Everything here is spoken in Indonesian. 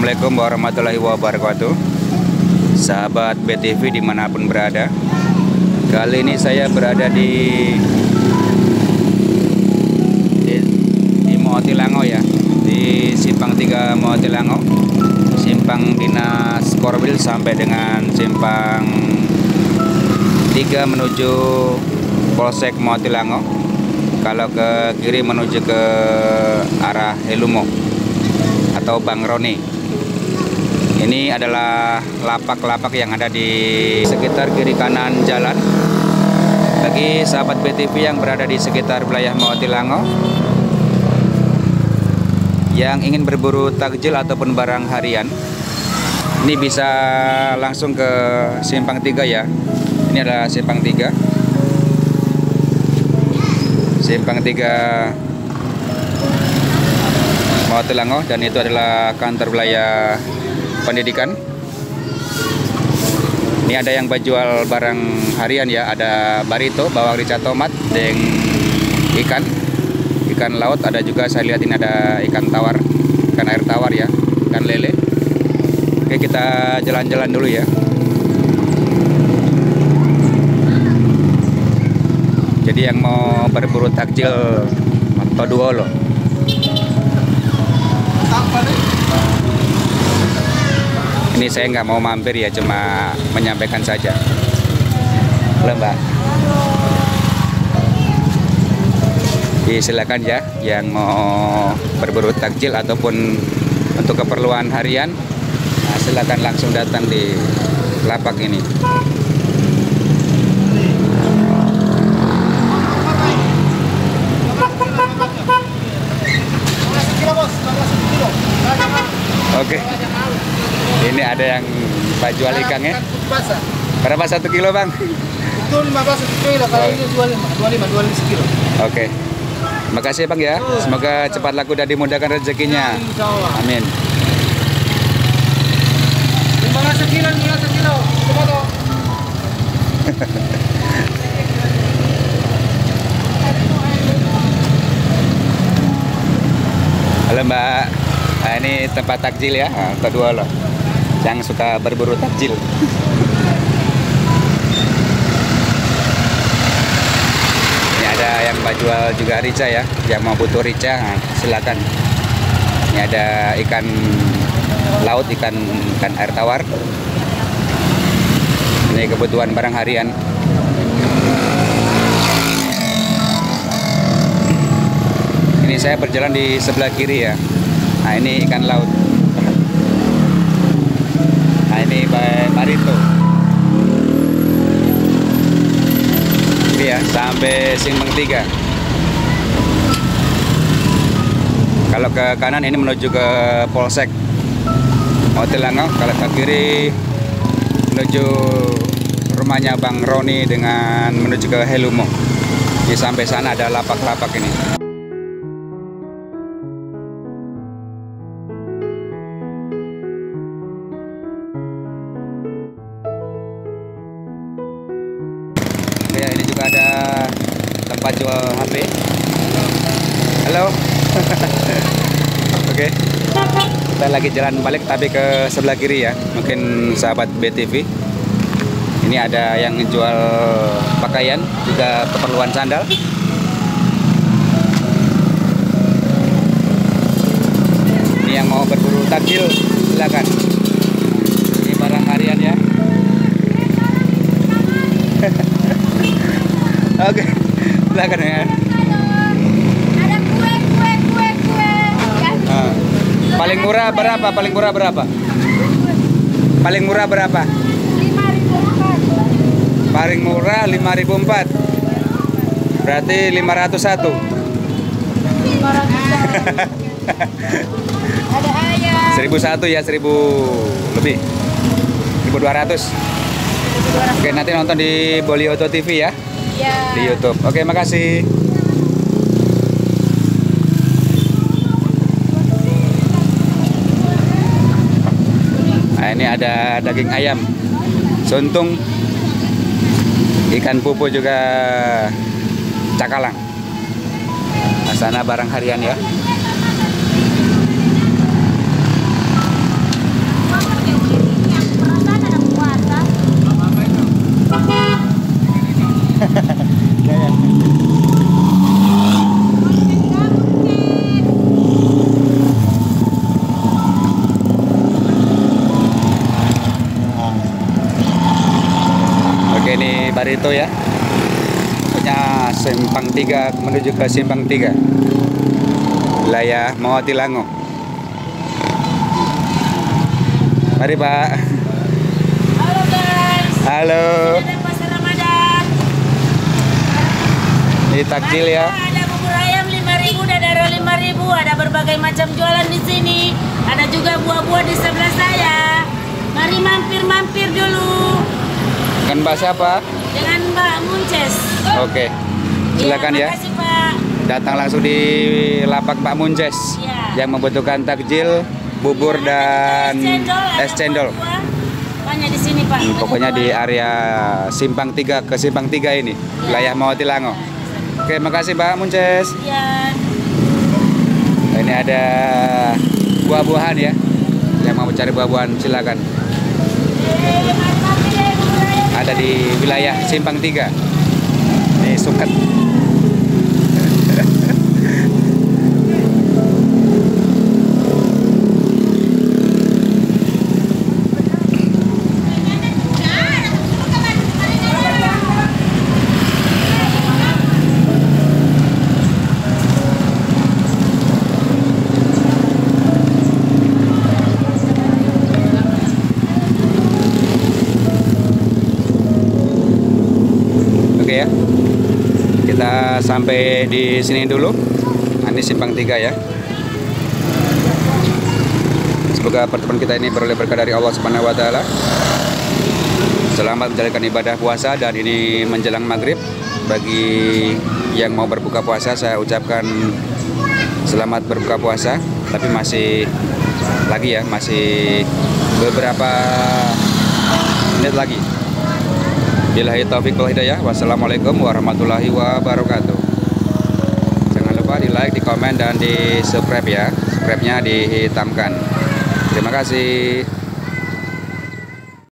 Assalamualaikum warahmatullahi wabarakatuh. Sahabat BTV dimanapun berada, kali ini saya berada di Motilango ya, di Simpang 3 Motilango, Simpang Dinas Korwil sampai dengan Simpang 3 menuju Polsek Motilango. Kalau ke kiri menuju ke arah Helumo atau Bang Roni. Ini adalah lapak-lapak yang ada di sekitar kiri kanan jalan. Bagi sahabat BTV yang berada di sekitar wilayah Motilango yang ingin berburu takjil ataupun barang harian, ini bisa langsung ke Simpang 3 ya. Ini adalah Simpang 3. Simpang 3 Motilango, dan itu adalah kantor wilayah pendidikan. Ini ada yang jual barang harian ya, ada barito, bawang rica, tomat, dan ikan laut. Ada juga saya lihat ini ada ikan tawar, ikan air tawar ya, ikan lele. Oke, kita jalan-jalan dulu ya. Jadi yang mau berburu takjil atau duolo, ini saya nggak mau mampir ya, cuma menyampaikan saja. Halo Mbak. Silakan ya, yang mau berburu takjil ataupun untuk keperluan harian, nah, silakan langsung datang di lapak ini. Oke, ini ada yang Pak jual ikannya. Berapa 1 kilo Bang? Itu 15 1 kilo, kalau ini 25 sekilo. Oke, makasih Bang ya. Semoga cepat laku dan dimudahkan rezekinya. Amin. 15 kilo, 15 kilo. Tomato. Halo Mbak. Nah, ini tempat takjil ya, kedua loh, yang suka berburu takjil. Ini ada yang jual juga rica ya, yang mau butuh rica, nah, silakan. Ini ada ikan laut, ikan air tawar. Ini kebutuhan barang harian. Ini saya berjalan di sebelah kiri ya. Nah, ini ikan laut. Nah, ini barito. Ini ya, sampai Simpang 3. Kalau ke kanan ini menuju ke Polsek Motilango. Kalau ke kiri menuju rumahnya Bang Roni dengan menuju ke Helumo. Di sampai sana ada lapak-lapak ini. Ya, ini juga ada tempat jual HP. Halo. Oke. Kita lagi jalan balik tapi ke sebelah kiri ya. Mungkin sahabat BTV. Ini ada yang jual pakaian, juga keperluan sandal. Ini yang mau berburu takjil, silakan. Ini barang harian ya. Oke, silakan ya. Ada kue. Nah, paling murah berapa? Paling murah berapa? Paling murah berapa? 5.004. Paling murah 5.004. Berarti 501. 500. Ada ayam. 1.001 ya, 1.000 lebih. 1.200. Oke, nanti nonton di Bolioto TV ya. Ya. Di YouTube. Oke, makasih. Nah, ini ada daging ayam, suntung, ikan pupu, juga cakalang. Nah, sana barang harian ya. Barito ya. Punya Simpang 3 menuju ke Simpang 3. Wilayah Motilango. Mari Pak. Halo guys. Halo. Ada pasar Ramadan. Ini takjil ya. Ada bubur ayam 5.000, dadar 5.000, ada berbagai macam jualan di sini. Ada juga buah-buah di sebelah saya. Mari mampir-mampir dulu. Kan Mbak siapa? Dengan Mbak Munces. Oke. Silakan ya. Makasih Pak. Datang langsung di lapak Pak Munces Iya. yang membutuhkan takjil, bubur dan es cendol. Banyak di sini Pak. Pokoknya di area Simpang 3 ke Simpang 3 ini, wilayah Motilango. Oke, makasih Pak Munces. Iya. Nah, ini ada buah-buahan ya. Yang mau mencari buah-buahan silakan. Ada di wilayah Simpang 3. Ini suket. Oke ya, kita sampai di sini dulu. Ini Simpang 3 ya. Semoga pertemuan kita ini beroleh berkah dari Allah Subhanahu wa taala. Selamat menjalankan ibadah puasa dan ini menjelang maghrib. Bagi yang mau berbuka puasa saya ucapkan selamat berbuka puasa. Tapi masih lagi ya, masih beberapa menit lagi. Billahi taufiq wal hidayah. Wassalamualaikum warahmatullahi wabarakatuh. Jangan lupa di like, di komen, dan di subscribe ya. Subscribe-nya dihitamkan. Terima kasih.